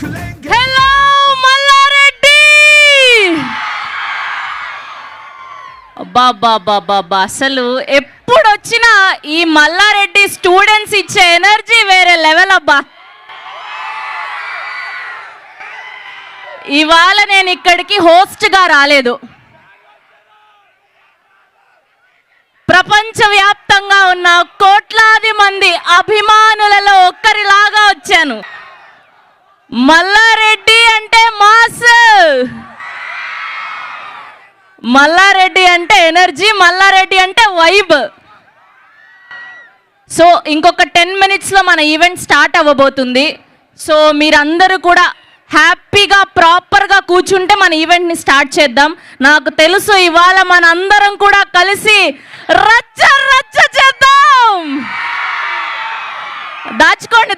Hello Mallareddy. బాబా అసలు ఎప్పుడు వచ్చినా ఈ మల్లారెడ్డి స్టూడెంట్స్ ఇచ్చే ఎనర్జీ వేరే లెవెల్ అబ్బా. ఇవాళ నేను ఇక్కడికి హోస్ట్గా రాలేదు, ప్రపంచవ్యాప్తంగా ఉన్న కోట్లాది మంది అభిమానులలో ఒక్కరిలాగా వచ్చాను. మల్లారెడ్డి అంటే మాస్, మల్లారెడ్డి అంటే ఎనర్జీ, మల్లారెడ్డి అంటే వైబ్. సో ఇంకొక 10 minutesలో మన ఈవెంట్ స్టార్ట్ అవ్వబోతుంది. సో మీరందరూ కూడా హ్యాపీగా ప్రాపర్గా కూర్చుంటే మన ఈవెంట్ని స్టార్ట్ చేద్దాం. నాకు తెలుసు ఇవాళ మన అందరం కూడా కలిసి రచ్చ చేద్దాం.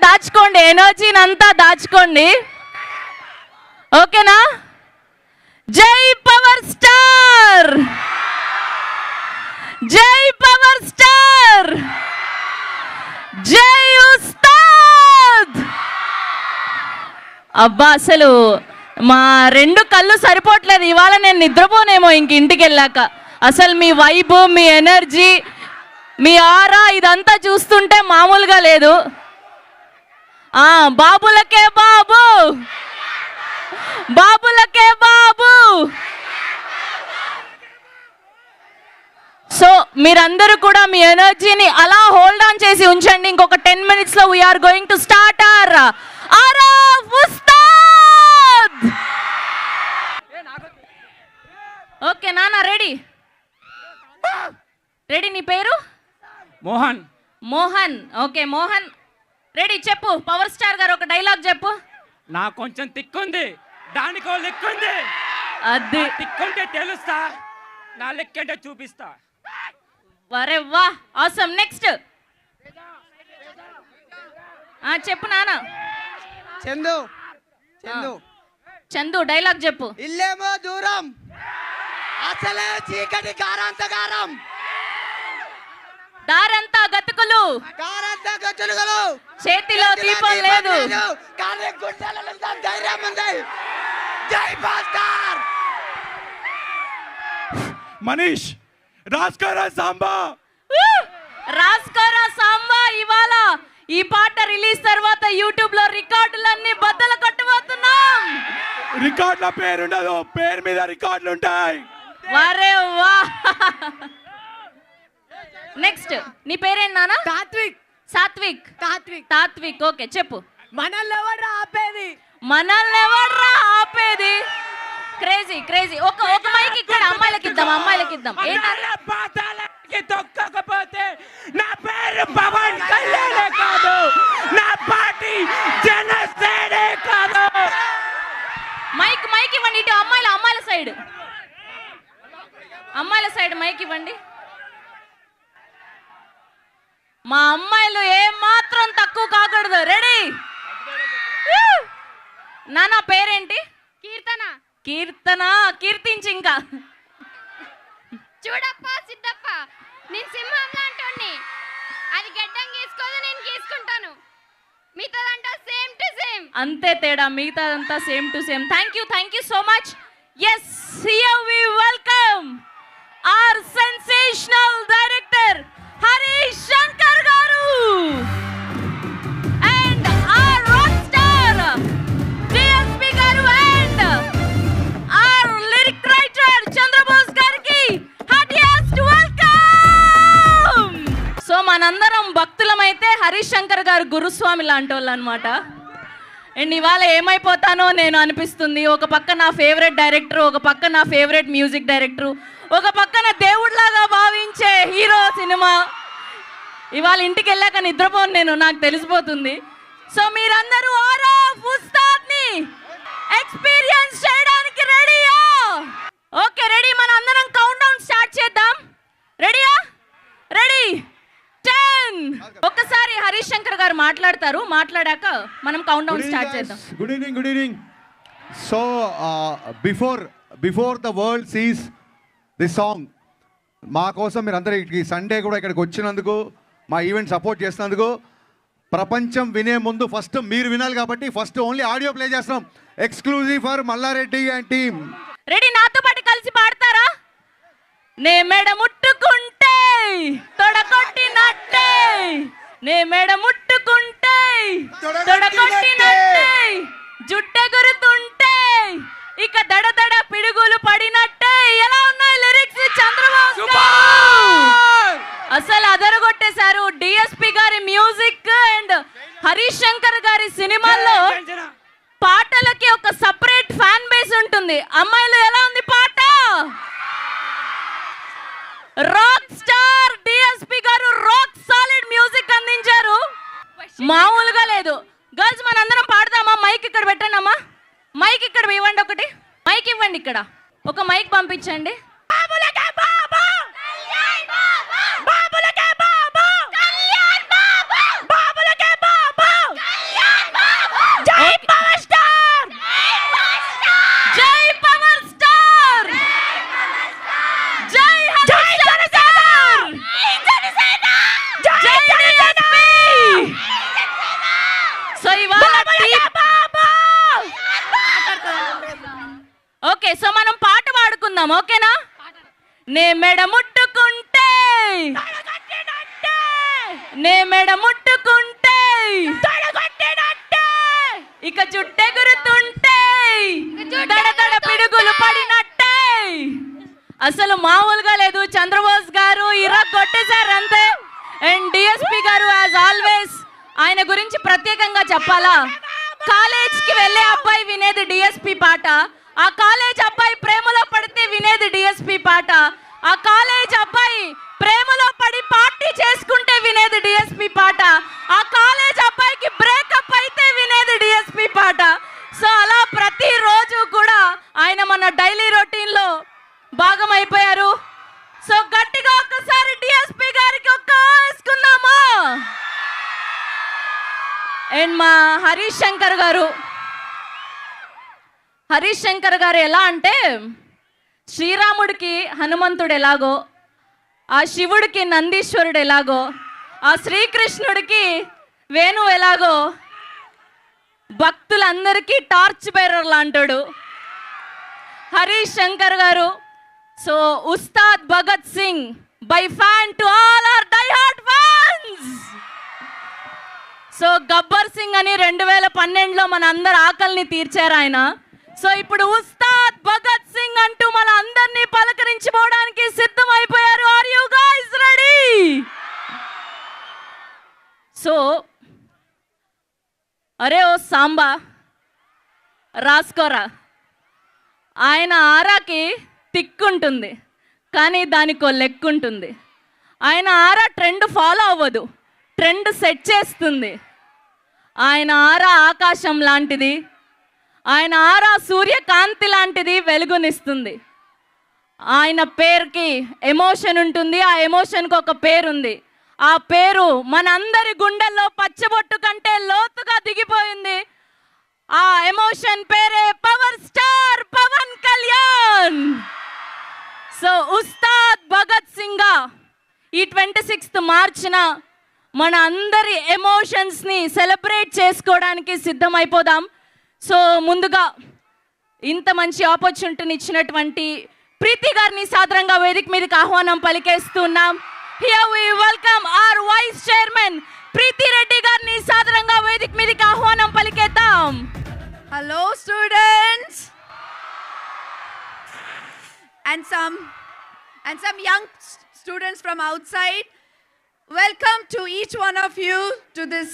దాచుకోండి ఎనర్జీని అంతా దాచుకోండి, ఓకేనా? జై పవర్ స్టార్, జై పవర్ స్టార్, జై ఉస్తాద్. అబ్బా అసలు మా 2 కళ్ళు సరిపోవట్లేదు. ఇవాళ నేను నిద్రపోనేమో ఇంటికి వెళ్ళాక. అసలు మీ వైబ్, మీ ఎనర్జీ, మీ ఆరా ఇదంతా చూస్తుంటే మామూలుగా లేదు. బాబులకే బాబు, బాబులకే బాబు. సో మీరందరూ కూడా మీ ఎనర్జీని అలా హోల్డ్ ఆన్ చేసి ఉంచండి. ఇంకొక 10 minutesలో we're going to start our Aarav Ustaad. Okay నాన్న, రెడీ? నీ పేరు? మోహన్. Mohan, okay Mohan ready. చెప్పు, పవర్ స్టార్ గారు ఒక డైలాగ్ చెప్పు. నాకు కొంచెం తిక్కుంది, దానికో లెక్కుంది. అది తిక్కుంటే తెలుస్తా, నా లెక్కంటే చూపిస్తా. వరే వా, ఆసమ్. నెక్స్ట్ చెప్పు నాన్న. చందు చందు డైలాగ్ చెప్పు. ఇల్లేమో దూరం, అసలే చీకటి కారాంతకారం, దారంతా గతుకులు, గతులుగలు, చేతిలో దీపం లేదు, కానీ గుండెలలో ధైర్యం ఉంది. జై భాస్కర్. మనీష్ రాస్కరా సాంబా, రాస్కరా సాంబా. ఇవాళ ఈ పాట రిలీజ్ తర్వాత యూట్యూబ్ లో రికార్డులన్నీ బద్దలు కొట్టబోతున్నాం. రికార్డుల పేరు ఉండదు, పేరు మీద రికార్డులు ఉంటాయి. వరే వా. నెక్స్ట్ నీ పేరేంటి నాన్న? తాత్విక్. సాత్విక్. తాత్విక్ ఓకే చెప్పు. మనల్ని ఎవరు ఆపేది? మనల్ని ఎవర్రా ఆపేది? క్రేజీ. ఒక మైక్ ఇక్కడ అమ్మాయిలకి ఇద్దాం. తొక్కకపోతే నా పేరు పవన్ కళ్యాణే కాదు, నా పార్టీ జనసేనే కాదు. మైక్ ఇవ్వండి. ఇటు అమ్మాయిల సైడ్ మైక్ ఇవ్వండి. మా అమ్మాయిలు ఏం మాత్రం తక్కువ కాకూడదు. రెడీ? నాన్న పేరేంటి? కీర్తన. కీర్తించి ఇంకా. చూడప్ప సిద్ధప్ప, నేను సింహం లాంటోని. అది గడ్డం గీసుకోదు, నేను గీసుకుంటాను. మిగతాదంతా సేమ్ టు సేమ్. అంతే తేడా, మిగతాదంతా same to same. Thank you so much. Yes, here we welcome our sensational director Harish Shankar garu and our rock star DSP గారు and our lyric writer Chandrabose గారికి heartiest welcome. సో మనందరం భక్తులమైతే హరీష్ శంకర్ గారు గురుస్వామి లాంటి వాళ్ళు అనమాట. అండ్ ఇవాళ ఏమైపోతానో నేను అనిపిస్తుంది. ఒక పక్క నా ఫేవరెట్ డైరెక్టర్, ఒక పక్క నా ఫేవరెట్ మ్యూజిక్ డైరెక్టరు, ఒక పక్కన దేవుడిలాగా భావించే హీరో సినిమా. ఇవాళ ఇంటికి వెళ్ళాక నిద్రపోను నేను, నాకు తెలిసిపోతుంది. సో మీరందరూ ఆరవ్ ఉస్తాద్ని ఎక్స్పీరియన్స్ చేయడానికి రెడీయా? Okay ready. మన అందరం కౌంట్ డౌన్ స్టార్ట్ చేద్దాం. రెడీయా? రెడీ 10. ఒక్కసారి హరీష్ శంకర్ గారు మాట్లాడతారు, మాట్లాడాక మనం కౌంట్ డౌన్ స్టార్ట్ చేద్దాం. Good evening. So before the world sees this song, మా కోసం మీరు అందరూ సండే కూడా ఇక్కడికి వచ్చినందుకు, మా ఈవెంట్ సపోర్ట్ చేసినందుకు ప్రపంచం వినే ముందు ఫస్ట్ మీరు వినాలి కాబట్టి ఫస్ట్ ఓన్లీ ఆడియో ప్లే చేస్తాం exclusive for Mallareddy and team. Ready? నాతో పాటు కలిసి పాడతారా? నే మెడ ముట్టుకుంటే తొడగొట్టినట్టే, నే మెడ ముట్టుకుంటే తొడగొట్టినట్టే, జుట్టెగురుతుంటే ఇక దడదడ పిడుగులు పడినట్టే. ఎలా ఉన్నాయి లిరిక్స్ చంద్రబాబు గారు? అసలు అదరగొట్టేశారు. డిఎస్పి గారి మ్యూజిక్ అండ్ హరీష్ శంకర్ గారి సినిమాల్లో పాటలకి ఒక సపరేట్ ఫ్యాన్ బేస్ ఉంటుంది. అమ్మాయిలు ఎలా ఉంది పాట? రాక్ స్టార్ డిఎస్పి గారు రాక్ సాలిడ్ మ్యూజిక్ అందించారు, మామూలుగా లేదు. గర్ల్స్ మనందరం పాడదామా? మైక్ ఇక్కడ పెట్టండి అమ్మా, మైక్ ఇక్కడ ఇవ్వండి, ఒకటి మైక్ ఇవ్వండి, ఇక్కడ ఒక మైక్ పంపించండి. ఓకే, సో మనం పాట పాడుకుందాం, ఓకేనా? నే మెడ ముట్టుకుంటే నే మెడ ముట్టుకుంటే ఇక చుట్టెగురుతుంటే దడదడ పిడుగులు పడినట్టే. అసలు మామూలుగా లేదు. చంద్రబోస్ గారు ఇరా కొట్టేశారు అంతే. అండ్ డిఎస్పి గారు యాజ్ ఆల్వేస్ ఆయన గురించి ప్రత్యేకంగా చెప్పాలా? కాలేజ్కి వెళ్ళే అబ్బాయి వినేది డిఎస్పి పాట, ఆ కాలేజ్ అబ్బాయి ప్రేమలో పడితే వినేది డిఎస్పి పాట, ఆ కాలేజ్ అబ్బాయి ప్రేమలో పడి పార్టీ చేసుకుంటే వినేది డిఎస్పి పాట, ఆ కాలేజ్ అబ్బాయికి బ్రేకప్ అయితే వినేది డిఎస్పి పాట. సో అలా ప్రతిరోజు కూడా ఆయన మన డైలీ రొటీన్ లో భాగం అయిపోయారు. సో గట్టిగా ఒక్కసారి డిఎస్పి గారికి ఒక్క వేసుకున్నామా? అండ్ మా హరీష్ శంకర్ గారు ఎలా అంటే, శ్రీరాముడికి హనుమంతుడు ఎలాగో, ఆ శివుడికి నందీశ్వరుడు ఎలాగో, ఆ శ్రీకృష్ణుడికి వేణు ఎలాగో, భక్తులందరికీ టార్చ్ బేరర్ లాంటాడు Harish Shankar garu. So Ustaad Bhagat Singh by fan to all our die hard fans. So Gabbar Singh అని 2012లో మన అందరి ఆకలిని తీర్చారు ఆయన. సో ఇప్పుడు ఉస్తాద్ భగత్ సింగ్ అంటూ మన అందరినీ పలకరించిపోవడానికి సిద్ధమైపోయారు. Are you guys ready? So అరే ఓ సాంబా రాసుకోరా, ఆయన ఆరాకి తిక్కుంటుంది కానీ దానికో లెక్కుంటుంది. ఆయన ఆరా ట్రెండ్ ఫాలో అవ్వదు, ట్రెండ్ సెట్ చేస్తుంది. ఆయన ఆరా ఆకాశం లాంటిది, ఆయన ఆరా సూర్యకాంతి లాంటిది, వెలుగునిస్తుంది. ఆయన పేరుకి ఎమోషన్ ఉంటుంది, ఆ ఎమోషన్కి ఒక పేరుంది. ఆ పేరు మనందరి గుండెల్లో పచ్చబొట్టు కంటే లోతుగా దిగిపోయింది. ఆ ఎమోషన్ పేరే power star Pawan Kalyan. So Ustaad Bhagat Singh ఈ 26th మార్చిన మన అందరి ఎమోషన్స్ని సెలబ్రేట్ చేసుకోవడానికి సిద్ధమైపోదాం. సో ముందుగా ఇంత మంచి ఆపర్చునిటీని ఇచ్చినటువంటి ప్రీతి గారిని సాదరంగా వేదిక మీదకి ఆహ్వానం పలికేస్తున్నాం. Here we welcome our Vice Chairman ప్రీతి రెడ్డి గారిని సాదరంగా వేదిక మీదకి ఆహ్వానం పలికేద్దాం. Hello students and some young students from outside. Welcome to each one of you to this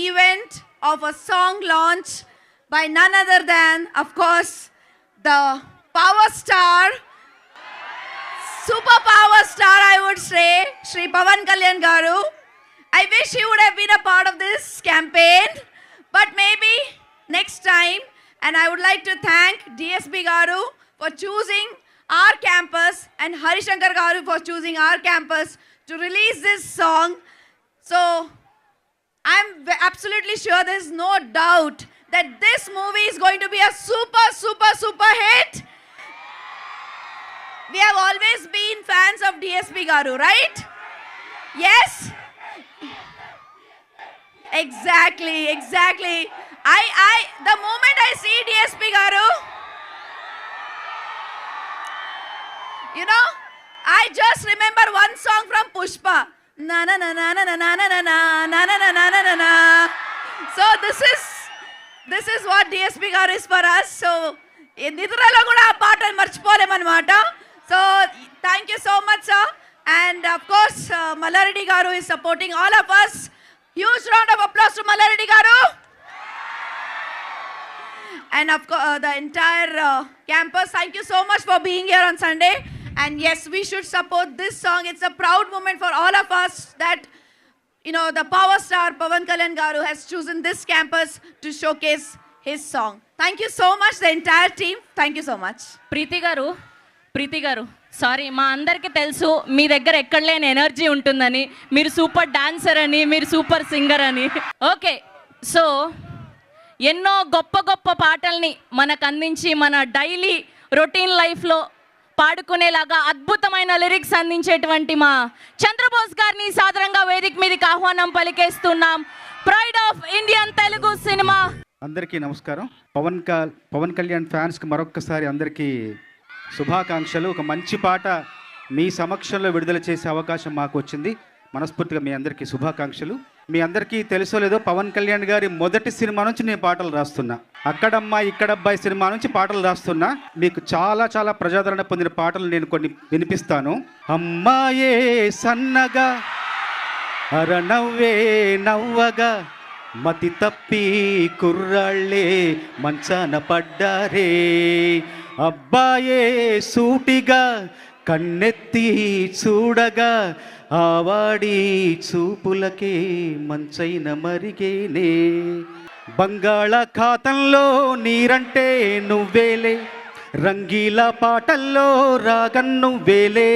event of a song launch by none other than, of course, the power star, super power star, I would say, Shri Pavan Kalyan Garu. I wish he would have been a part of this campaign, but maybe next time. And I would like to thank DSP Garu for choosing our campus and Harishankar Garu for choosing our campus to release this song. So I'm absolutely sure there's no doubt that this movie is going to be a super hit. We have always been fans of DSP Garu, right? Yes? Exactly. The moment I see DSP Garu, you know, I just remember one song from Pushpa. Na na na na na na na na na na na na na na na na. So this is what DSP Garu is for us. So నిద్రలో కూడా ఆ పాటలు మర్చిపోలేమన్నమాట. So thank you so much, sir. And of course, Mallareddy Garu is supporting all of us. Huge round of applause to Mallareddy Garu. And of course, the entire campus, thank you so much for being here on Sunday. And yes, we should support this song. It's a proud moment for all of us that, you know, the power star Pawan Kalyan Garu has chosen this campus to showcase his song. Thank you so much, the entire team. Thank you so much. ప్రీతి గారు sorry, మా అందరికీ తెలుసు మీ దగ్గర ఎక్కడ లేని energy ఉంటుందని, మీరు super dancer అని, మీరు సూపర్ సింగర్ అని. ఓకే, సో ఎన్నో గొప్ప గొప్ప పాటల్ని మనకు అందించి మన డైలీ రొటీన్ లైఫ్లో పాడుకునేలాగా అద్భుతమైన లిరిక్స్ అందించేటువంటి మా చంద్రబోస్ గారిని సాదరంగా వేదిక మీదకి ఆహ్వానం పలికేస్తున్నాం. Pride of Indian Telugu cinema. అందరికీ నమస్కారం. పవన్ కళ్యాణ్ ఫ్యాన్స్కి మరొక్కసారి అందరికీ శుభాకాంక్షలు. ఒక మంచి పాట మీ సమక్షంలో విడుదల చేసే అవకాశం మాకు వచ్చింది. మనస్ఫూర్తిగా మీ అందరికీ శుభాకాంక్షలు. మీ అందరికీ తెలుసో లేదో, పవన్ కళ్యాణ్ గారి మొదటి సినిమా నుంచి నేను పాటలు రాస్తున్నా. అక్కడమ్మాయి ఇక్కడబ్బాయి సినిమా నుంచి పాటలు రాస్తున్నా. మీకు చాలా చాలా ప్రజాదరణ పొందిన పాటలు నేను కొన్ని వినిపిస్తాను. అమ్మాయే సన్నగా అరనవ్వే నవ్వగా మతి తప్పి కుర్రాళ్ళే మంచాన పడ్డారే, అబ్బాయే సూటిగా కన్నెత్తి చూడగా ఆవాడి చూపులకే మంచైన మరిగేనే, బంగాళాఖాతంలో నీరంటే నువ్వేలే, రంగీల పాటల్లో రాగం నువ్వేలే,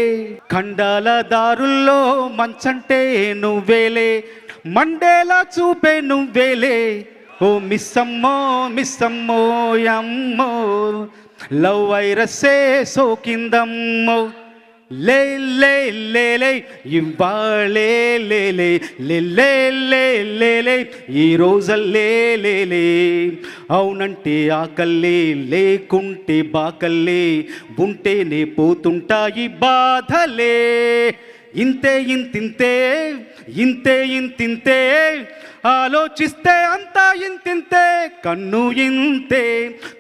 ఖండాల దారుల్లో మంచంటే నువ్వేలే, మండేలా చూపే నువ్వేలే, ఓ మిస్సమ్మో మిస్సమ్మో యమ్మో లవ్ వైరస్సే సోకిందమ్మో, లే లే లే లే ఇవ్వాళే లే లే లే లే లే లే ఈ రోజల్లే లే లే, అవునంటే ఆకల్లే లేకుంటే బాకల్లే, ఉంటేనే పోతుంటాయి బాధలే, ఇంతే ఇంతింతే ఇంతే ఇంతింతే ఆలోచిస్తే అంతా ఇంతింతే, కన్ను ఇంతే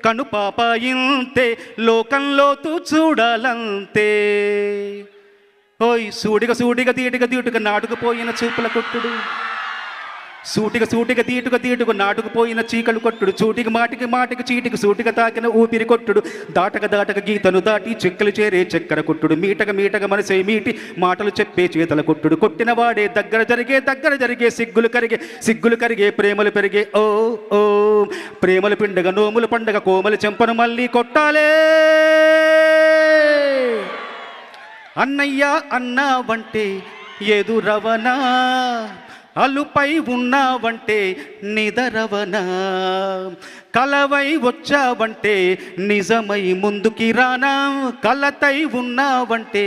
కను పాప ఇంతే లోకంలో తూ చూడాలంతే, ఓయ్ సూటిగా సూటిగా తీటుగా తీటుగా నాటుకుపోయిన చూపుల కొట్టుడు, సూటిగా సూటిగా తీటుగా తీటుగా నాటుకుపోయిన చీకలు కొట్టుడు, చూటికి మాటికి మాటికి చీటికి సూటిగా తాకిన ఊపిరి కొట్టుడు, దాటక దాటక గీతను దాటి చెక్కలు చేరే చక్కెర కొట్టుడు, మీటక మీటక మనసే మీటి మాటలు చెప్పే చేతల కొట్టుడు, కొట్టిన వాడే దగ్గర జరిగే సిగ్గులు కరిగే ప్రేమలు పెరిగే, ఓ ఓ ప్రేమలు పిండగ నోములు పండగ కోమలు చెంపను మళ్ళీ కొట్టాలే, అన్నయ్య అన్నావంటే ఎదురవనా, అలుపై ఉన్నావంటే నిదరవనా, కలవై వచ్చావంటే నిజమై ముందుకి రానా, కలతై ఉన్నావంటే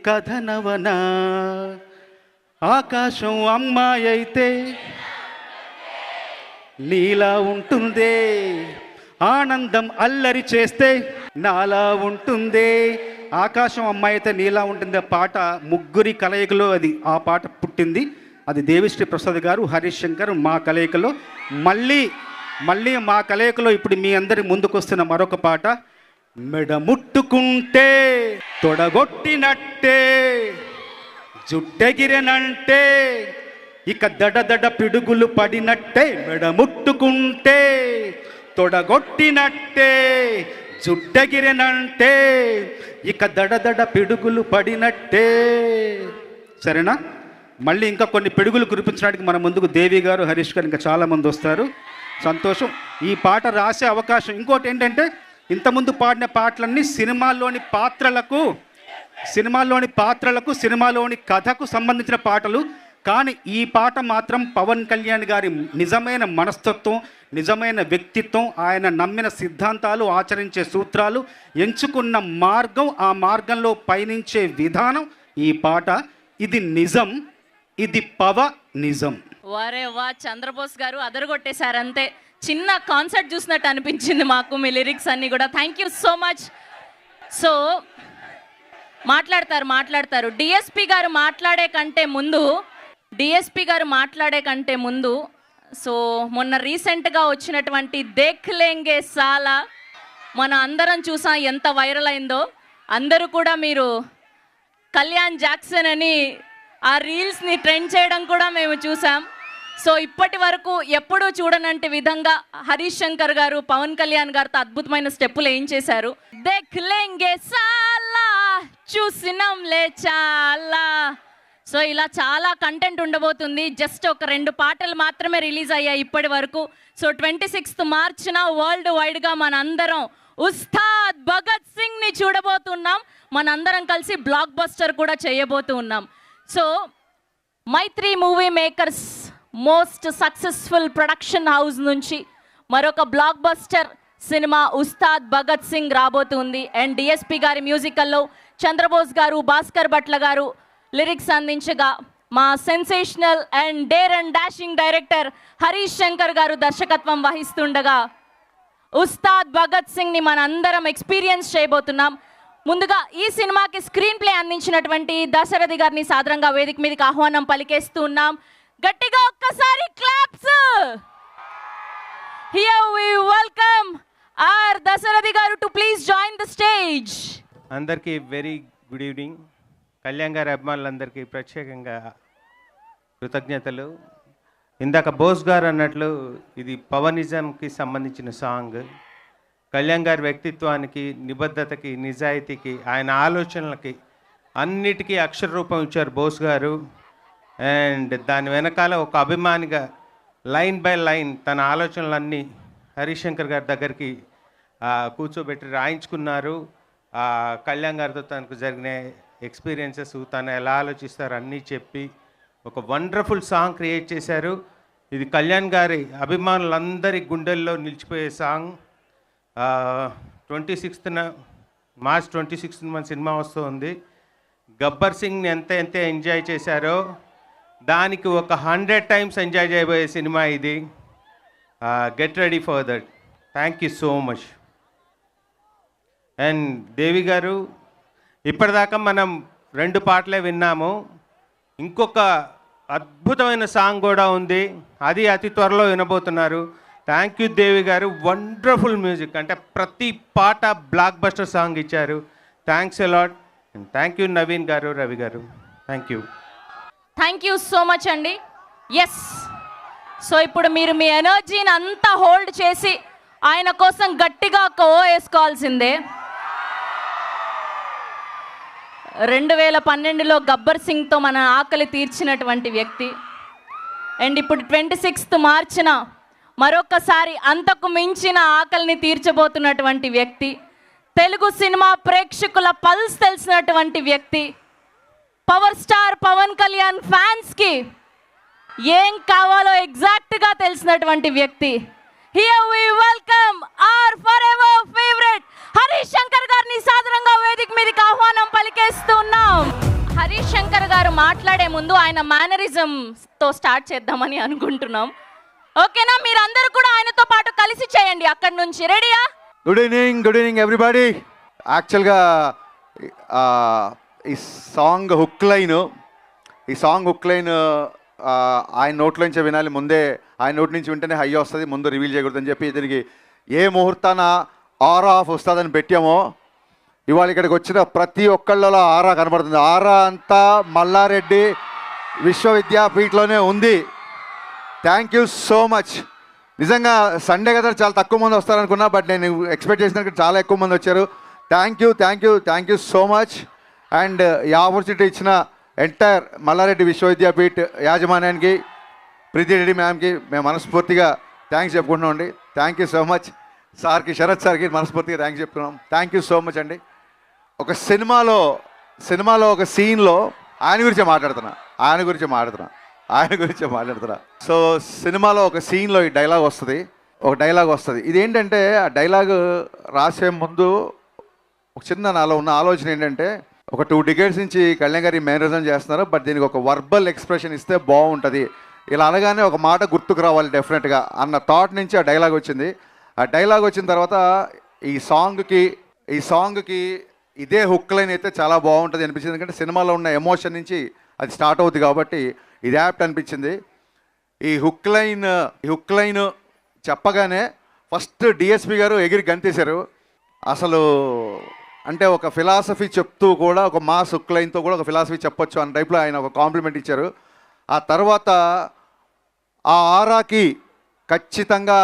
కథనవనా, ఆకాశం అమ్మాయి అయితే నీలా ఉంటుందే, ఆనందం అల్లరి చేస్తే నాలా ఉంటుందే, ఆకాశం అమ్మాయి అయితే నీలా ఉంటుంది పాట ముగ్గురి కలయికలో అది ఆ పాట పుట్టింది. అది దేవిశ్రీ ప్రసాద్ గారు, హరీష్ శంకర్ మా కలయికలో. మళ్ళీ మా కలయికలో ఇప్పుడు మీ అందరి ముందుకు వస్తున్న మరొక పాట, మెడ ముట్టుకుంటే తొడగొట్టినట్టే జుట్టెగిరనంటే ఇక దడ పిడుగులు పడినట్టే, మెడ ముట్టుకుంటే తొడగొట్టినట్టే జుట్టెగిరనంటే ఇక దడ పిడుగులు పడినట్టే. సరేనా? మళ్ళీ ఇంకా కొన్ని పిడుగులు కురిపించడానికి మన ముందుకు దేవి గారు, హరీష్ గారు ఇంకా చాలామంది వస్తారు. సంతోషం. ఈ పాట రాసే అవకాశం. ఇంకోటి ఏంటంటే, ఇంతకుముందు పాడిన పాటలన్నీ సినిమాల్లోని పాత్రలకు సినిమాలోని కథకు సంబంధించిన పాటలు. కానీ ఈ పాట మాత్రం పవన్ కళ్యాణ్ గారి నిజమైన మనస్తత్వం, నిజమైన వ్యక్తిత్వం, ఆయన నమ్మిన సిద్ధాంతాలు, ఆచరించే సూత్రాలు, ఎంచుకున్న మార్గం, ఆ మార్గంలో పయనించే విధానం ఈ పాట. ఇది నిజం, ఇది నిజం. వారే వా, చంద్రబోస్ గారు అదరగొట్టేశారు అంతే. చిన్న కాన్సర్ట్ చూసినట్టు అనిపించింది మాకు మీ లిరిక్స్ అన్నీ కూడా. Thank you so much. So మాట్లాడతారు డిఎస్పి గారు మాట్లాడే కంటే ముందు సో మొన్న రీసెంట్గా వచ్చినటువంటి దేఖ్ లేంగే సాలా మన అందరం చూసాం ఎంత వైరల్ అయిందో. అందరూ కూడా మీరు కళ్యాణ్ జాక్సన్ అని ఆ రీల్స్ని ట్రెండ్ చేయడం కూడా మేము చూసాం. సో ఇప్పటి వరకు ఎప్పుడూ చూడనంటి విధంగా హరీష్ శంకర్ గారు పవన్ కళ్యాణ్ గారితో అద్భుతమైన స్టెప్పులు ఏం చేశారు. దేఖ్ లేంగే సాలా చూసినంలే చాలా. సో ఇలా చాలా కంటెంట్ ఉండబోతుంది. జస్ట్ ఒక 2 పాటలు మాత్రమే రిలీజ్ అయ్యాయి ఇప్పటి వరకు. సో 26th మార్చిన వరల్డ్ వైడ్గా మనందరం ఉస్తాద్ భగత్ సింగ్ని చూడబోతున్నాం. మనందరం కలిసి బ్లాక్ బస్టర్ కూడా చేయబోతూ ఉన్నాం. So Mythri movie makers most successful production house నుంచి మరొక blockbuster cinema Ustaad Bhagat Singh రాబోతుంది. అండ్ డిఎస్పి గారి మ్యూజికల్లో చంద్రబోస్ గారు, భాస్కర్ భట్ల గారు లిరిక్స్ అందించగా, మా sensational and dare and dashing director Harish Shankar గారు దర్శకత్వం వహిస్తుండగా ఉస్తాద్ భగత్ సింగ్ని మనందరం ఎక్స్పీరియన్స్ చేయబోతున్నాం. ముందుగా ఈ సినిమాకి స్క్రీన్ ప్లే అందించినటువంటి దశరథి గారిని సాదరంగా వేదిక మీదకి ఆహ్వానం పలికేస్తూ ఉన్నాం. గట్టిగా ఒక్కసారి claps. Here we welcome R Dasarathi గారు to please join the stage. అందరికీ వెరీ గుడ్ ఈవినింగ్. కళ్యాణ్ గారి అభిమానులందరికీ ప్రత్యేకంగా కృతజ్ఞతలు. ఇందాక బోస్ గారు అన్నట్లు ఇది పవనిజంకి సంబంధించిన సాంగ్. కళ్యాణ్ గారి వ్యక్తిత్వానికి, నిబద్ధతకి, నిజాయితీకి, ఆయన ఆలోచనలకి అన్నిటికీ అక్షర రూపం ఇచ్చారు బోస్ గారు. అండ్ దాని వెనకాల ఒక అభిమానిగా లైన్ బై లైన్ తన ఆలోచనలన్నీ హరీష్ శంకర్ గారి దగ్గరికి కూర్చోబెట్టి రాయించుకున్నారు. కళ్యాణ్ గారితో తనకు జరిగిన ఎక్స్పీరియన్సెస్, తను ఎలా ఆలోచిస్తారు అన్నీ చెప్పి ఒక వండర్ఫుల్ సాంగ్ క్రియేట్ చేశారు. ఇది కళ్యాణ్ గారి అభిమానులందరి గుండెల్లో నిలిచిపోయే సాంగ్. 26th మన సినిమా వస్తుంది. గబ్బర్ సింగ్ని ఎంత ఎంజాయ్ చేశారో దానికి ఒక 100 times ఎంజాయ్ చేయబోయే సినిమా ఇది. Get ready for that. Thank you so much. And Devi గారు, ఇప్పటిదాకా మనం 2 పాటలే విన్నాము. ఇంకొక అద్భుతమైన సాంగ్ కూడా ఉంది, అది అతి త్వరలో వినబోతున్నారు. థ్యాంక్ యూ దేవి గారు. వండర్ఫుల్ మ్యూజిక్, అంటే ప్రతి పాట బ్లాక్ బస్టర్ సాంగ్ ఇచ్చారు. Thanks a lot. And thank you Naveen గారు, రవి గారు. Thank you. Thank you so much అండి. ఎస్, సో ఇప్పుడు మీరు మీ ఎనర్జీని అంతా హోల్డ్ చేసి ఆయన కోసం గట్టిగా ఒక ఓ వేసుకోవాల్సిందే. 2012లో గబ్బర్ సింగ్తో మన ఆకలి తీర్చినటువంటి వ్యక్తి. అండ్ ఇప్పుడు 26th మార్చిన మరొకసారి అంతకు మించిన ఆకలిని తీర్చబోతున్నటువంటి వ్యక్తి. తెలుగు సినిమా ప్రేక్షకుల పల్స్ తెలిసినటువంటి వ్యక్తి. పవర్ స్టార్ పవన్ కళ్యాణ్ ఫ్యాన్స్కి ఏం కావాలో ఎగ్జాక్ట్గా తెలిసినటువంటి వ్యక్తి. Here we welcome our forever favourite Harish Shankar గారిని సాదరంగా వేదిక మీదకి ఆహ్వానం పలికేస్తున్నాం. హరీష్ శంకర్ గారు మాట్లాడే ముందు ఆయన మేనరిజంతో స్టార్ట్ చేద్దామని అనుకుంటున్నాం. ఓకేనా? మీరందరూ కూడా ఆయనతో పాటు కలిసి చేయండి అక్కడి నుంచి. రెడీయా? Good evening everybody. యాక్చువల్గా ఈ సాంగ్ హుక్ లైన్ ఆయన నోట్లో నుంచి వినాలి. ముందే ఆయన నోటి నుంచి వింటేనే హై వస్తుంది, ముందు రివీల్ చేయకూడదని చెప్పి దీనికి ఏ ముహూర్తాన ఆరా ఆఫ్ వస్తుందని పెట్టామో, ఇవాళ ఇక్కడికి వచ్చిన ప్రతి ఒక్కళ్ళలో ఆరా కనబడుతుంది. ఆరా అంతా మల్లారెడ్డి విశ్వవిద్యాపీఠలోనే ఉంది. Thank you so much. నిజంగా సండే కదా చాలా తక్కువ మంది వస్తారనుకున్నా, బట్ నేను ఎక్స్పెక్ట్ చేసినట్టు చాలా ఎక్కువ మంది వచ్చారు. Thank you so much. And ఈ ఆపర్చునిటీ ఇచ్చిన ఎంటైర్ మల్లారెడ్డి విశ్వవిద్యాపీఠ్ యాజమాన్యానికి, ప్రీతి రెడ్డి మ్యామ్కి మేము మనస్ఫూర్తిగా థ్యాంక్స్ చెప్పుకుంటున్నామండి. Thank you so much. సార్కి, శరత్ సార్కి మనస్ఫూర్తిగా థ్యాంక్స్ చెప్తున్నాం. థ్యాంక్ యూ సో మచ్ అండి. ఒక సినిమాలో ఒక సీన్లో ఆయన గురించే మాట్లాడుతున్నా. సో సినిమాలో ఒక సీన్లో ఈ డైలాగ్ వస్తుంది. ఇదేంటంటే ఆ డైలాగ్ రాసే ముందు ఒక చిన్న నాలో ఉన్న ఆలోచన ఏంటంటే, ఒక 2 decades నుంచి కళ్యాణ్ గారి మేనరిజం చేస్తున్నారు, బట్ దీనికి ఒక వర్బల్ ఎక్స్ప్రెషన్ ఇస్తే బాగుంటుంది ఇలా అనగానే ఒక మాట గుర్తుకు రావాలి డెఫినెట్గా అన్న థాట్ నుంచి ఆ డైలాగ్ వచ్చింది. ఆ డైలాగ్ వచ్చిన తర్వాత ఈ సాంగ్కి ఇదే హుక్ లైన్ అయితే చాలా బాగుంటుంది అనిపించింది. ఎందుకంటే సినిమాలో ఉన్న ఎమోషన్ నుంచి అది స్టార్ట్ అవుతుంది కాబట్టి ఇది యాప్ట్ అనిపించింది. ఈ హుక్ లైన్ చెప్పగానే ఫస్ట్ డిఎస్పి గారు ఎగిరి గంతేశారు. అసలు అంటే ఒక ఫిలాసఫీ చెప్తూ కూడా ఒక మాస్ హుక్ లైన్తో కూడా ఒక ఫిలాసఫీ చెప్పొచ్చు అన్న టైప్లో ఆయన ఒక కాంప్లిమెంట్ ఇచ్చారు. ఆ తర్వాత ఆ ఆరాకి ఖచ్చితంగా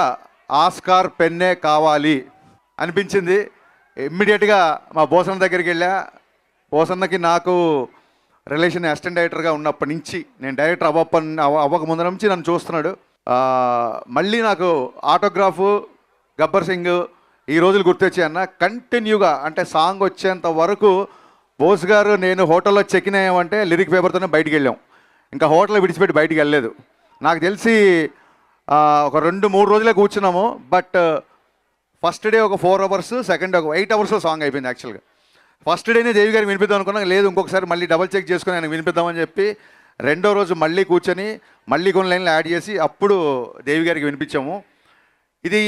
ఆస్కార్ పెన్నే కావాలి అనిపించింది. ఇమ్మీడియట్గా మా బోసన్న దగ్గరికి వెళ్ళా. బోసన్నకి నాకు రిలేషన్ అసిస్టెంట్ డైరెక్టర్గా ఉన్నప్పటి నుంచి, నేను డైరెక్టర్ అవ్వక ముందు నుంచి నన్ను చూస్తున్నాడు. మళ్ళీ నాకు ఆటోగ్రాఫు గబ్బర్ సింగ్ ఈ రోజులు గుర్తొచ్చాయి అన్న. కంటిన్యూగా అంటే సాంగ్ వచ్చేంత వరకు బోస్ గారు నేను హోటల్లో చెక్ ఇన్ అయ్యామంటే లిరిక్ పేపర్తోనే బయటికి వెళ్ళాం. ఇంకా హోటల్ విడిచిపెట్టి బయటికి వెళ్ళలేదు. నాకు తెలిసి ఒక 2-3 రోజులే కూర్చున్నాము. బట్ ఫస్ట్ డే ఒక 4 అవర్స్, సెకండ్ డే ఒక 8 అవర్స్లో సాంగ్ అయిపోయింది. యాక్చువల్గా ఫస్ట్ డేనే దేవి గారికి వినిపిద్దాం అనుకున్నాం. లేదు ఇంకొకసారి మళ్ళీ డబల్ చెక్ చేసుకుని ఆయనకు వినిపిద్దామని చెప్పి రెండో రోజు మళ్ళీ కూర్చొని మళ్ళీ కొన్ని లైన్లు యాడ్ చేసి అప్పుడు దేవి గారికి వినిపించాము. ఇది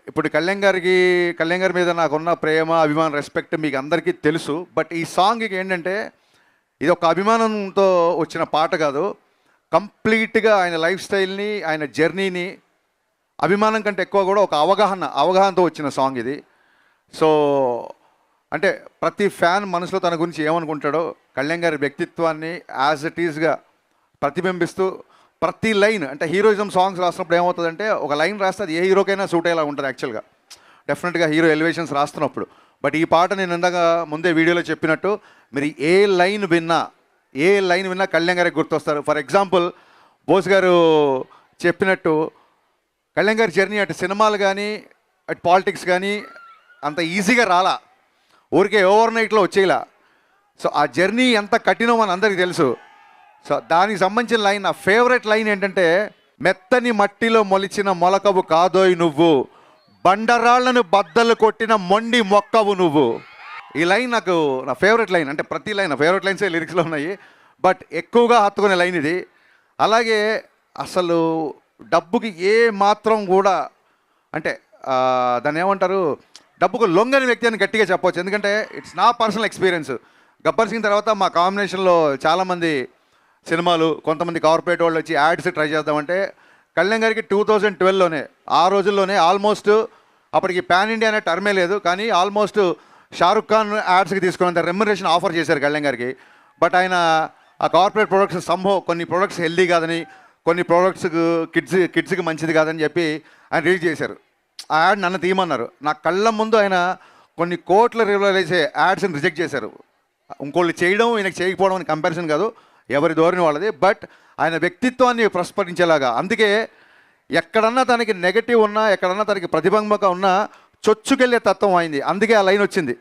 ఇప్పుడు కళ్యాణ్ గారి మీద నాకున్న ప్రేమ, అభిమానం, రెస్పెక్ట్ మీకు అందరికీ తెలుసు. బట్ ఈ సాంగ్కి ఏంటంటే ఇది ఒక అభిమానంతో వచ్చిన పాట కాదు, కంప్లీట్గా ఆయన లైఫ్ స్టైల్ని, ఆయన జర్నీని, అభిమానం కంటే ఎక్కువ కూడా ఒక అవగాహనతో వచ్చిన సాంగ్ ఇది. సో అంటే ప్రతి ఫ్యాన్ మనసులో తన గురించి ఏమనుకుంటాడో కళ్యాణ్ గారి వ్యక్తిత్వాన్ని యాజ్ ఇట్ ఈజ్గా ప్రతిబింబిస్తూ ప్రతి లైన్, అంటే హీరోయిజం సాంగ్స్ రాసినప్పుడు ఏమవుతుందంటే ఒక లైన్ రాస్తే అది ఏ హీరోకైనా సూట్ అయ్యేలా ఉంటుంది యాక్చువల్గా, డెఫినెట్గా హీరో ఎలివేషన్స్ రాస్తున్నప్పుడు. బట్ ఈ పాట నేను ఇందాక ముందే వీడియోలో చెప్పినట్టు మీరు ఏ లైన్ విన్నా కళ్యాణ్ గారికి గుర్తొస్తారు. ఫర్ ఎగ్జాంపుల్ బోస్ గారు చెప్పినట్టు కళ్యాణ్ గారి జర్నీ అటు సినిమాలు కానీ అటు పాలిటిక్స్ కానీ అంత ఈజీగా రాలా, ఊరికే ఓవర్ నైట్లో వచ్చేలా. సో ఆ జర్నీ ఎంత కఠినం అని అందరికీ తెలుసు. సో దానికి సంబంధించిన లైన్, నా ఫేవరెట్ లైన్ ఏంటంటే, మెత్తని మట్టిలో మొలిచిన మొలకవు కాదోయ్ నువ్వు, బండరాళ్లను బద్దలు కొట్టిన మొండి మొక్కవు నువ్వు. ఈ లైన్ నాకు నా ఫేవరెట్ లైన్. అంటే ప్రతి లైన్ నా ఫేవరెట్ లైన్సే లిరిక్స్లో ఉన్నాయి, బట్ ఎక్కువగా హత్తుకునే లైన్ ఇది. అలాగే అసలు డబ్బుకి ఏ మాత్రం కూడా అంటే దాన్ని ఏమంటారు, డబ్బుకు లొంగని వ్యక్తి అని గట్టిగా చెప్పవచ్చు. ఎందుకంటే ఇట్స్ నా పర్సనల్ ఎక్స్పీరియన్స్. గబ్బర్ సింగ్ తర్వాత మా కాంబినేషన్లో చాలామంది సినిమాలు, కొంతమంది కార్పొరేట్ వాళ్ళు వచ్చి యాడ్స్ ట్రై చేద్దామంటే కళ్యాణ్ గారికి 2012లోనే, ఆ రోజుల్లోనే ఆల్మోస్ట్ అప్పటికి పాన్ ఇండియా అనే టర్మే లేదు, కానీ ఆల్మోస్ట్ షారుఖ్ ఖాన్ యాడ్స్కి తీసుకున్నంత రెమ్యునరేషన్ ఆఫర్ చేశారు కళ్యాణ్ గారికి. బట్ ఆయన ఆ కార్పొరేట్ ప్రొడక్ట్స్ కొన్ని ప్రొడక్ట్స్ హెల్దీ కాదని, కొన్ని ప్రొడక్ట్స్ కిడ్స్కి మంచిది కాదని చెప్పి ఆయన రిలీజ్ చేశారు. ఆ యాడ్ నన్ను తీయమన్నారు. నా కళ్ళ ముందు ఆయన కొన్ని కోట్ల రివైజ్ చేసే యాడ్స్ని రిజెక్ట్ చేశారు. ఇంకోళ్ళు చేయడం ఈయనకి చేయకపోవడం అని కంపారిజన్ కాదు, ఎవరి ధోరణి వాళ్ళది. బట్ ఆయన వ్యక్తిత్వాన్ని ప్రస్ఫుటించేలాగా, అందుకే ఎక్కడన్నా తనకి నెగటివ్ ఉన్నా, ఎక్కడన్నా తనకి ప్రతిబింబక ఉన్నా చొచ్చుకెళ్ళే తత్వం అయింది. అందుకే ఆ లైన్ వచ్చింది.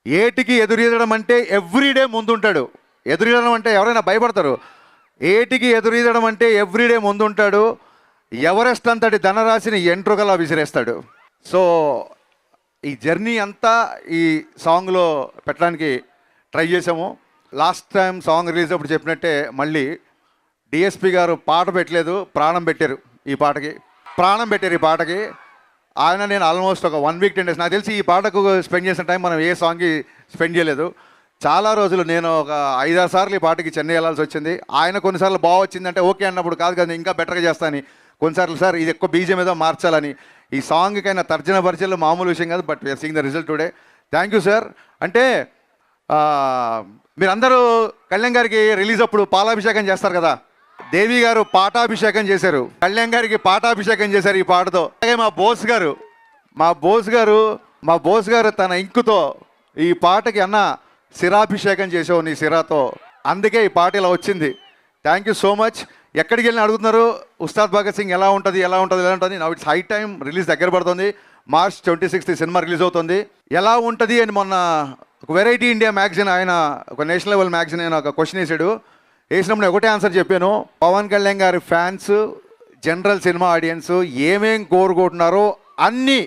ఏటికి ఎదురీదడం అంటే ఎవ్రీడే ముందుంటాడు. ఎదురీదడం అంటే ఎవరైనా భయపడతారు. ఏటికి ఎదురీదడం అంటే ఎవ్రీడే ముందుంటాడు, ఎవరెస్ట్ అంతటి ధనరాశిని ఎంట్రుకలా విసిరేస్తాడు. సో ఈ జర్నీ అంతా ఈ సాంగ్లో పెట్టడానికి ట్రై చేసాము. లాస్ట్ టైం సాంగ్ రిలీజ్ అప్పుడు చెప్పినట్టే మళ్ళీ డిఎస్పి గారు పాట పెట్టలేదు, ప్రాణం పెట్టారు ఈ పాటకి. ఆయన నేను ఆల్మోస్ట్ ఒక 1 వీక్ 10 days, నాకు తెలిసి ఈ పాటకు స్పెండ్ చేసిన టైం మనం ఏ సాంగ్కి స్పెండ్ చేయలేదు. చాలా రోజులు నేను ఒక 5-6 సార్లు ఈ పాటకి చెన్నై వెళ్ళాల్సి వచ్చింది. ఆయన కొన్నిసార్లు బాగా వచ్చిందంటే ఓకే అన్నప్పుడు కాదు కదా ఇంకా బెటర్గా చేస్తాను, కొన్నిసార్లు సార్ ఇది ఎక్కువ బీజం ఏదో మార్చాలని. ఈ సాంగ్కైనా తర్జన భర్జనలు మామూలు విషయం కాదు, but we are seeing the result today. Thank you sir. అంటే మీరందరూ కళ్యాణ్ గారికి రిలీజ్ అప్పుడు పాలాభిషేకం చేస్తారు కదా, దేవి గారు పాటాభిషేకం చేశారు, కళ్యాణ్ గారికి పాటాభిషేకం చేశారు ఈ పాటతో. అలాగే మా బోస్ గారు తన ఇంకుతో ఈ పాటకి అన్న శిరాభిషేకం చేసావు నీ శిరాతో, అందుకే ఈ పాట ఇలా వచ్చింది. Thank you so much. ఎక్కడికి వెళ్ళి అడుగుతున్నారు ఉస్తాద్ భగత్ సింగ్ ఎలా ఉంటుంది. Now it's high time, release దగ్గర పడుతుంది. March 26 సినిమా రిలీజ్ అవుతుంది. ఎలా ఉంటుంది అని మొన్న ఒక వెరైటీ ఇండియా మ్యాగజైన్, ఆయన ఒక నేషనల్ లెవెల్ మ్యాగజైన్ ఆయన ఒక క్వశ్చన్ వేసినప్పుడు ఒకటే ఆన్సర్ చెప్పాను. పవన్ కళ్యాణ్ గారి ఫ్యాన్స్, జనరల్ సినిమా ఆడియన్స్ ఏమేం కోరుకుంటున్నారో అన్నీ,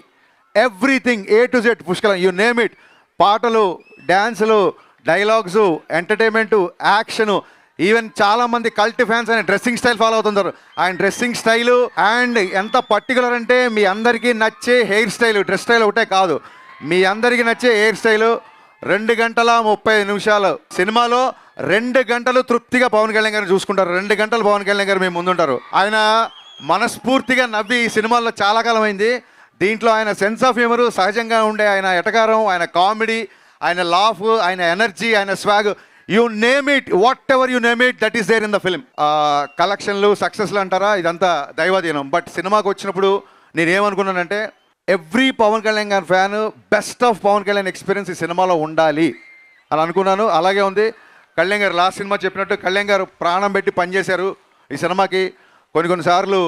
ఎవ్రీథింగ్ A to Z పుష్కలం, యూ నేమ్ ఇట్, పాటలు, డ్యాన్సులు, డైలాగ్సు, ఎంటర్టైన్మెంటు, యాక్షను, ఈవెన్ చాలా మంది కల్ట్ ఫ్యాన్స్ ఆయన డ్రెస్సింగ్ స్టైల్ ఫాలో అవుతుంటారు. ఆయన డ్రెస్సింగ్ స్టైలు అండ్ ఎంత పర్టికులర్ అంటే మీ అందరికీ నచ్చే హెయిర్ స్టైల్, డ్రెస్ స్టైల్ ఒకటే కాదు, మీ అందరికీ నచ్చే హెయిర్ స్టైలు. 2 గంటల 30 నిమిషాలు సినిమాలో 2 గంటలు తృప్తిగా పవన్ కళ్యాణ్ గారిని చూసుకుంటారు. 2 గంటలు పవన్ కళ్యాణ్ గారు మేము ముందుంటారు. ఆయన మనస్ఫూర్తిగా నవ్వి ఈ సినిమాల్లో చాలా కాలం అయింది. దీంట్లో ఆయన సెన్స్ ఆఫ్ హ్యూమరు, సహజంగా ఉండే ఆయన ఎటకారం, ఆయన కామెడీ, ఆయన లాఫ్, ఆయన ఎనర్జీ, ఆయన swag, you name it, whatever you name it, that is there in the film. కలెక్షన్లు, సక్సెస్లు అంటారా, ఇదంతా దైవాధీనం. బట్ సినిమాకి వచ్చినప్పుడు నేనేమనుకున్నానంటే every Pawan Kalyan garu fan best of Pawan Kalyan experience ఈ సినిమాలో ఉండాలి అని అనుకున్నాను. అలాగే ఉంది. కళ్యాణ్ గారు లాస్ట్ సినిమా చెప్పినట్టు కళ్యాణ్ గారు ప్రాణం పెట్టి పనిచేశారు ఈ సినిమాకి. కొన్నిసార్లు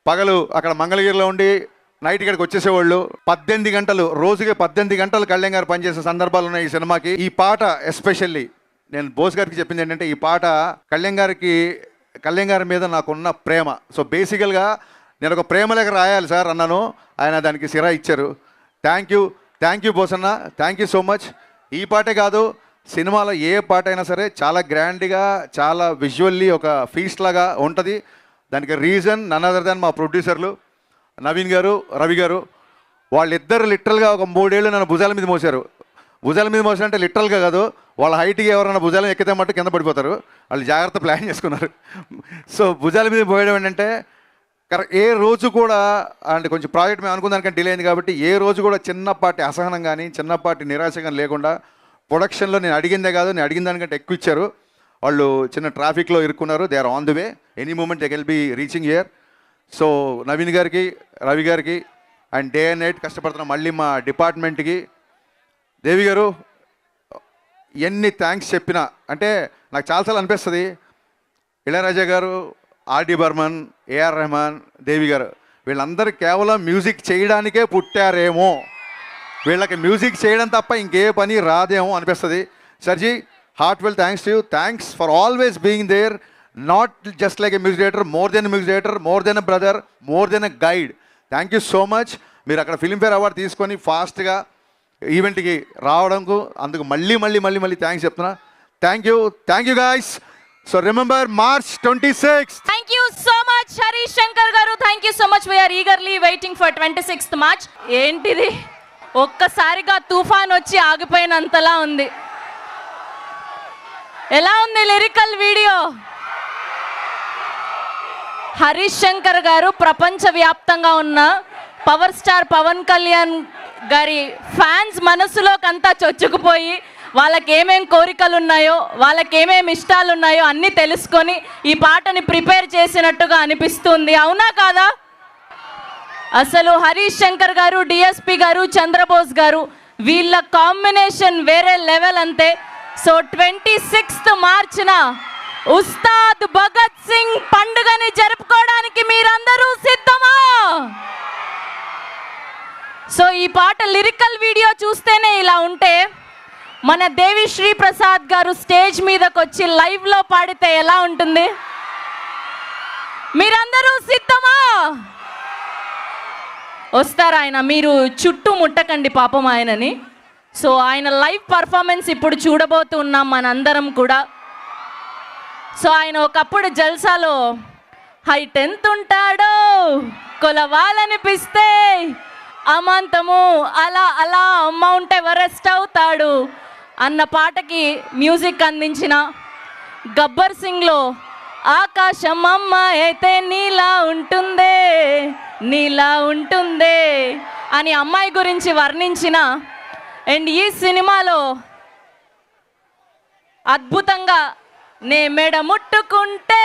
పగలు అక్కడ మంగళగిరిలో ఉండి నైట్ ఇక్కడికి వచ్చేసేవాళ్ళు. 18 గంటలు, రోజుకి 18 గంటలు కళ్యాణ్ గారు పనిచేసే సందర్భాలు ఉన్నాయి ఈ సినిమాకి. ఈ పాట ఎస్పెషల్లీ నేను బోస్ గారికి చెప్పింది ఏంటంటే, ఈ పాట కళ్యాణ్ గారి మీద నాకున్న ప్రేమ. సో బేసికల్గా నేను ఒక ప్రేమ లేఖ రాయాలి సార్ అన్నాను, ఆయన దానికి సిరా ఇచ్చారు. థ్యాంక్ యూ బోస్ అన్న, థ్యాంక్ యూ సో మచ్. ఈ పాటే కాదు, సినిమాలో ఏ పాట అయినా సరే చాలా గ్రాండ్గా, చాలా విజువల్లీ ఒక ఫీస్ట్ లాగా ఉంటుంది. దానికి రీజన్ నన్ అదర్ దాన్ మా ప్రొడ్యూసర్లు నవీన్ గారు, రవి గారు. వాళ్ళిద్దరు లిటరల్గా ఒక 3 ఏళ్ళు నన్ను భుజాల మీద మోసారు. భుజాల మీద మోసారంటే లిటరల్గా కాదు, వాళ్ళ హైట్కి ఎవరైనా భుజాలు ఎక్కితే మట్టు కింద పడిపోతారు. వాళ్ళు జాగ్రత్త ప్లాన్ చేసుకున్నారు. సో భుజాల మీద పోయడం ఏంటంటే ఏ రోజు కూడా అంటే కొంచెం ప్రాజెక్ట్ మేము అనుకున్న దానికంటే డిలే అయింది కాబట్టి ఏ రోజు కూడా చిన్నపాటి అసహనం కానీ చిన్నపాటి నిరాశ కానీ లేకుండా ప్రొడక్షన్లో నేను అడిగిందే కాదు, నేను అడిగిన దానికంటే ఎక్కువ ఇచ్చారు. వాళ్ళు చిన్న ట్రాఫిక్లో ఇరుక్కున్నారు. They are on the way, any moment they కెల్ be reaching here. So Naveen గారికి, రవి గారికి అండ్ డే అండ్ నైట్ కష్టపడుతున్న మళ్ళీ మా డిపార్ట్మెంట్కి, దేవి గారు ఎన్ని థ్యాంక్స్ చెప్పినా అంటే నాకు చాలాసార్లు అనిపిస్తుంది, ఇళయరాజా గారు, ఆర్డి బర్మన్, ఏఆర్ రెహమాన్, దేవి గారు వీళ్ళందరూ కేవలం మ్యూజిక్ చేయడానికే పుట్టారేమో, వీళ్ళకి మ్యూజిక్ చేయడం తప్ప ఇంకే పని రాదేమో అనిపిస్తుంది. సర్జీ, Hartwell thanks to you. Thanks for always being there, not just like a music director, more than a music director, more than a brother, more than a guide. Thank you so much. మీరు అక్కడ Filmfare award తీసుకొని ఫాస్ట్గా ఈవెంట్కి రావడంకు అందుకు మళ్ళీ thanks చెప్తున్నా. Thank you guys. So remember March 26th. Thank you so much Harish Shankar garu. Thank you so much. We are eagerly waiting for 26th March. ఏంటిది ఒక్కసారిగా తుఫాన్ వచ్చి ఆగిపోయినంతలా ఉంది. ఎలా ఉంది లిరికల్ వీడియో? హరీష్ శంకర్ గారు ప్రపంచవ్యాప్తంగా ఉన్న పవర్ స్టార్ పవన్ కళ్యాణ్ గారి ఫ్యాన్స్ మనసులోకంతా చొచ్చుకుపోయి వాళ్ళకి ఏమేం కోరికలు ఉన్నాయో, వాళ్ళకి ఏమేం ఇష్టాలు ఉన్నాయో అన్నీ తెలుసుకొని ఈ పాటని ప్రిపేర్ చేసినట్టుగా అనిపిస్తుంది. అవునా కాదా? అసలు హరీష్ శంకర్ గారు, డిఎస్పి గారు, చంద్రబోస్ గారు వీళ్ళ కాంబినేషన్ వేరే లెవెల్ అంతే. సో 26th మార్చిన ఉస్తాద్ భగత్ సింగ్ పండుగని జరుపుకోవడానికి మీరందరూ సిద్ధమా? సో ఈ పాట లిరికల్ వీడియో చూస్తేనే ఇలా ఉంటే మన దేవి శ్రీ ప్రసాద్ గారు స్టేజ్ మీదకి వచ్చి లైవ్లో పాడితే ఎలా ఉంటుంది? మీరందరూ సిద్ధమా? వస్తారు ఆయన, మీరు చుట్టూ ముట్టకండి పాపం ఆయనని. సో ఆయన లైవ్ పర్ఫార్మెన్స్ ఇప్పుడు చూడబోతున్నాం మనందరం కూడా. సో ఆయన ఒకప్పుడు జల్సాలో హైట్ ఎంత ఉంటాడో కొలవాలనిపిస్తే అమాంతము అలా అలా మౌంట్ ఎవరెస్ట్ అవుతాడు అన్న పాటకి మ్యూజిక్ అందించిన గబ్బర్ సింగ్లో ఆకాశం అమ్మ అయితే నీలా ఉంటుందే అని అమ్మాయి గురించి వర్ణించిన అండ్ ఈ సినిమాలో అద్భుతంగా నే మెడ ముట్టుకుంటే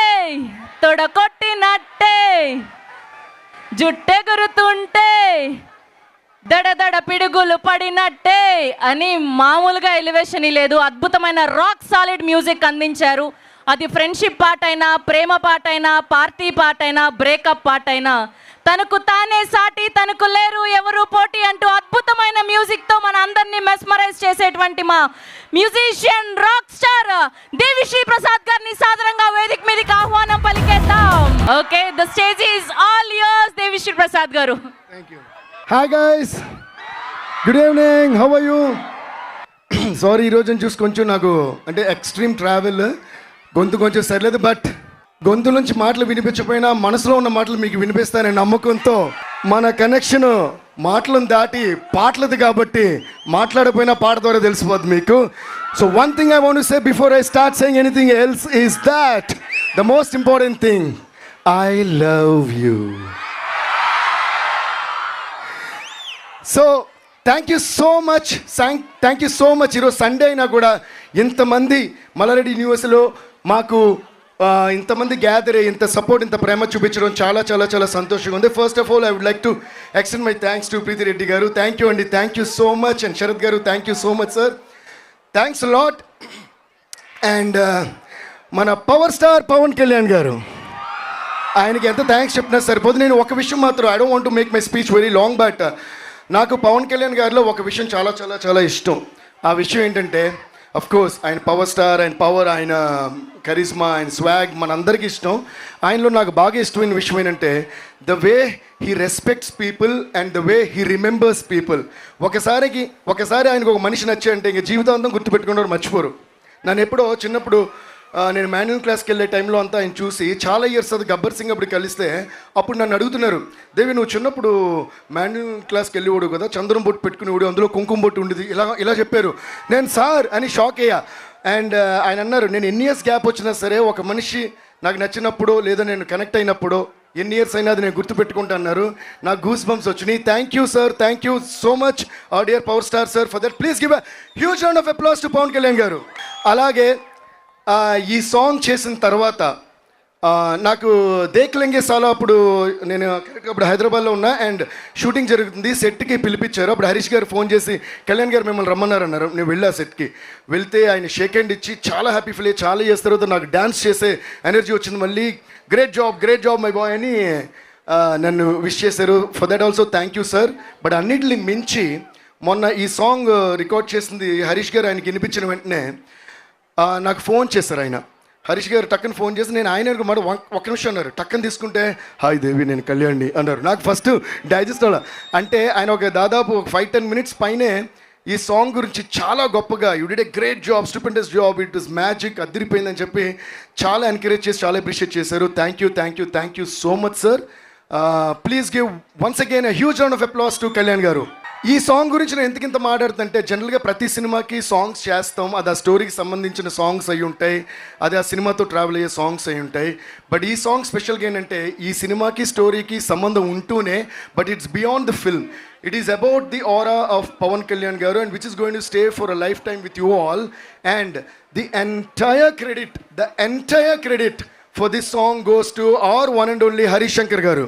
తొడకొట్టినట్టే జుట్టెగురుతుంటే దడదడ పిడుగులు పడినట్టే అని మామూలుగా ఎలివేషన్ లేదు. అద్భుతమైన రాక్ సాలిడ్ మ్యూజిక్ అందించారు. అది ఫ్రెండ్షిప్ పాట అయినా, ప్రేమ పాట అయినా, పార్టీ పాట అయినా, బ్రేకప్ పాట అయినా, తనకు తానే సాటి తనకు లేరు ఎవరు పోటీ అంటూ అద్భుతమైన మ్యూజిక్తో మన అందరినీ మెస్మరైజ్ చేసేటువంటి మా musician rock star Devisri Prasad గారిని సాదరంగా వేదిక మీదకి ఆహ్వానం పలికేద్దాం. Okay, the stage is all yours Devisri Prasad గారు. Thank you. Hi guys, good evening, how are you? Sorry ఈరోజు చూసి కొంచెం నాకు అంటే ఎక్స్ట్రీమ్ ట్రావెల్, గొంతు కొంచెం సరిలేదు, బట్ గొంతు నుంచి మాటలు వినిపించకపోయినా మనసులో ఉన్న మాటలు మీకు వినిపిస్తాయనే నమ్మకంతో మన కనెక్షన్ మాటలను దాటి పాటలది కాబట్టి మాట్లాడకపోయినా పాట ద్వారా తెలిసిపోద్ది మీకు. So one thing I want to say before I start saying anything else is that the most important thing, I love you. So thank you so much. ఈరోజు సండే అయినా కూడా ఇంతమంది మల్లారెడ్డి యూనివర్సిటీలో మాకు ఇంతమంది గ్యాదర్ అయ్యి ఇంత సపోర్ట్, ఇంత ప్రేమ చూపించడం చాలా చాలా చాలా సంతోషంగా ఉంది. First of all I would like to extend my thanks to Preethi Reddy గారు. థ్యాంక్ యూ అండి, thank you so much. And Sarath గారు, thank you so much sir, thanks lot. And మన పవర్ స్టార్ పవన్ కళ్యాణ్ గారు, ఆయనకి ఎంత థ్యాంక్స్ చెప్పినా సరిపోదు. నేను ఒక విషయం మాత్రం, I don't want to make my speech very long, but నాకు పవన్ కళ్యాణ్ గారిలో ఒక విషయం చాలా చాలా చాలా ఇష్టం. ఆ విషయం ఏంటంటే, అఫ్ కోర్స్ ఆయన పవర్ స్టార్, ఆయన పవర్, ఆయన కరిస్మా, ఆయన స్వాగ్ మనందరికీ ఇష్టం. ఆయనలో నాకు బాగా ఇష్టమైన విషయం ఏంటంటే the way he respects people and the way he remembers people. ఒకసారి ఆయనకు ఒక మనిషి నచ్చాయంటే ఇంక జీవితాంతం గుర్తుపెట్టుకున్నారు, మర్చిపోరు. నన్ను ఎప్పుడో చిన్నప్పుడు నేను మాన్యువల్ క్లాస్కి వెళ్ళే టైంలో అంతా ఆయన చూసి చాలా ఇయర్స్ అది గబ్బర్ సింగ్ అప్పుడు కలిస్తే అప్పుడు నన్ను అడుగుతున్నారు, దేవి నువ్వు చిన్నప్పుడు మాన్యువల్ క్లాస్కి వెళ్ళేవాడు కదా, చంద్రం బొట్టు పెట్టుకునేవాడు, అందులో కుంకుమ బొట్టు ఉండేది, ఇలా చెప్పారు. నేను సార్ అని షాక్ అయ్యా. అండ్ ఆయన అన్నారు, నేను ఎన్ని ఇయర్స్ గ్యాప్ వచ్చినా సరే ఒక మనిషి నాకు నచ్చినప్పుడు లేదా నేను కనెక్ట్ అయినప్పుడు ఎన్ని ఇయర్స్ అయినా అది నేను గుర్తుపెట్టుకుంటా అన్నారు. నాకు గూస్ బంప్స్ వచ్చినాయి. Thank you sir, thank you so much our dear power star sir for that. Please give a huge round of applause to Pawan Kalyan garu. అలాగే ఈ సాంగ్ చేసిన తర్వాత నాకు దేక్లెంగే సాలో అప్పుడు నేను కరెక్ట్గా అప్పుడు హైదరాబాద్లో ఉన్నా అండ్ షూటింగ్ జరుగుతుంది. సెట్కి పిలిపించారు. అప్పుడు హరీష్ గారు ఫోన్ చేసి కళ్యాణ్ గారు మిమ్మల్ని రమ్మన్నారన్నారు. నేను వెళ్ళా సెట్కి. వెళ్తే ఆయన షేక్ హ్యాండ్ ఇచ్చి చాలా హ్యాపీ ఫీల్ అయ్యి చాలా చేసిన తర్వాత నాకు డ్యాన్స్ చేసే ఎనర్జీ వచ్చింది. మళ్ళీ గ్రేట్ జాబ్ మై బాయ్ అని నన్ను విష్ చేశారు. For that also thank you sir. But అన్నిటిని మించి మొన్న ఈ సాంగ్ రికార్డ్ చేసింది హరీష్ గారు. ఆయనకి వినిపించిన వెంటనే నాకు ఫోన్ చేశారు ఆయన. హరీష్ గారు టక్కన ఫోన్ చేసి నేను ఆయన మాట ఒక్క నిమిషం అన్నారు. టక్కన తీసుకుంటే హాయ్ దేవి నేను కళ్యాణ్ని అన్నారు. నాకు ఫస్ట్ డైజెస్ట్ అవ్వాలి. అంటే ఆయన ఒక దాదాపు ఒక 5-10 మినిట్స్ పైనే ఈ సాంగ్ గురించి చాలా గొప్పగా you did a great job, stupendous job, it is magic, అదిరిపోయిందని చెప్పి చాలా ఎంకరేజ్ చేసి చాలా అప్రిషియేట్ చేశారు. Thank you so much sir. Please give once again a huge round of applause to Kalyan గారు. ఈ సాంగ్ గురించి నేను ఎందుకింత మాట్లాడుతుంటే జనరల్గా ప్రతి సినిమాకి సాంగ్స్ చేస్తాం, అది ఆ స్టోరీకి సంబంధించిన సాంగ్స్ అయి ఉంటాయి, అది ఆ సినిమాతో ట్రావెల్ అయ్యే సాంగ్స్ అయి ఉంటాయి. బట్ ఈ సాంగ్ స్పెషల్గా ఏంటంటే ఈ సినిమాకి స్టోరీకి సంబంధం ఉంటూనే but it's beyond the film. It is about the aura of Pawan Kalyan Garu and which is going to stay for a lifetime with you all. And the entire credit for this song goes to our one and only Harish Shankar Garu.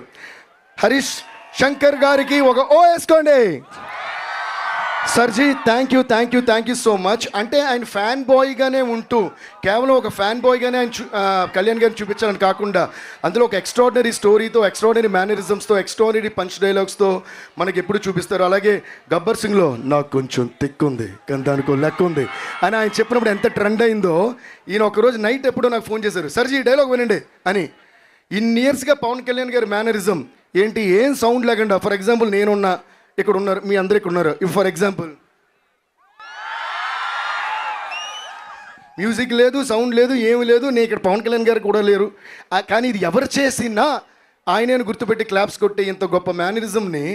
Harish Shankar Gariki oka O eskondi. సర్జీ thank you so much. అంటే ఆయన fan బాయ్గానే ఉంటూ కేవలం ఒక fan బాయ్గానే ఆయన కళ్యాణ్ గారిని చూపించాలని కాకుండా అందులో ఒక ఎక్స్ట్రాడినరీ స్టోరీతో, ఎక్స్ట్రాడినరీ మేనరిజమ్స్తో, ఎక్స్ట్రాడినరీ పంచ్ డైలాగ్స్తో మనకి ఎప్పుడు చూపిస్తారు. అలాగే గబ్బర్ సింగ్లో నాకు కొంచెం తిక్కుంది కానీ దానికో లెక్క ఉంది అని ఆయన చెప్పినప్పుడు ఎంత ట్రెండ్ అయిందో. ఈయన ఒకరోజు నైట్ ఎప్పుడో నాకు ఫోన్ చేశారు, సర్జీ డైలాగ్ వినండి అని. ఇన్ని ఇయర్స్గా పవన్ కళ్యాణ్ గారి మేనరిజం ఏంటి, ఏం సౌండ్ లేకుండా, ఫర్ ఎగ్జాంపుల్ నేనున్నా, ఇక్కడ ఉన్నారు, మీ అందరు ఇక్కడ ఉన్నారు, ఫర్ ఎగ్జాంపుల్ మ్యూజిక్ లేదు, సౌండ్ లేదు, ఏమి లేదు, నేను ఇక్కడ పవన్ కళ్యాణ్ గారు కూడా లేరు. కానీ ఇది ఎవరు చేసినా ఆయనను గుర్తుపెట్టి క్లాప్స్ కొట్టి ఇంత గొప్ప మేనరిజంని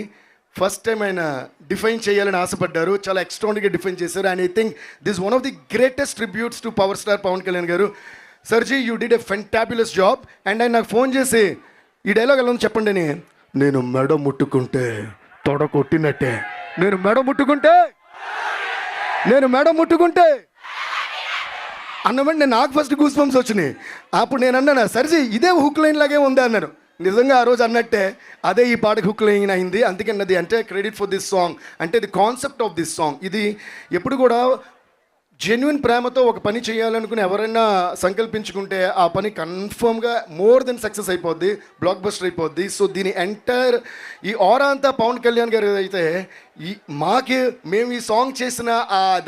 ఫస్ట్ టైం ఆయన డిఫైన్ చేయాలని ఆశపడ్డారు. చాలా ఎక్స్ట్రాడినరీగా డిఫైన్ చేశారు. And I think this one of the greatest tributes to power star Pawan Kalyan గారు. సర్జీ you did a fantabulous job. And ఆయన నాకు ఫోన్ చేసి ఈ డైలాగ్ ఎలా ఉంది చెప్పండి అని. నేను మెడ ముట్టుకుంటే తొడ కొట్టినట్టే, నేను మెడ ముట్టుకుంటే అన్నమంటే నాకు ఫస్ట్ గూస్ బంప్స్ వచ్చినాయి. అప్పుడు నేను అన్నాను, సర్జీ ఇదే హుక్ లైన్ లాగే ఉంది అన్నాను. నిజంగా ఆ రోజు అన్నట్టే అదే ఈ పాటకి హుక్ లైన్ అయింది. అందుకన్నది అంటే క్రెడిట్ ఫర్ దిస్ సాంగ్, అంటే the concept of this song. ఇది ఎప్పుడు కూడా జెన్యున్ ప్రేమతో ఒక పని చేయాలనుకుని ఎవరైనా సంకల్పించుకుంటే ఆ పని కన్ఫర్మ్గా మోర్ దెన్ సక్సెస్ అయిపోద్ది, బ్లాక్ బస్టర్ అయిపోద్ది. సో దీని ఎంటైర్ ఈ ఆరా అంతా పవన్ కళ్యాణ్ గారు అయితే మేము ఈ సాంగ్ చేసిన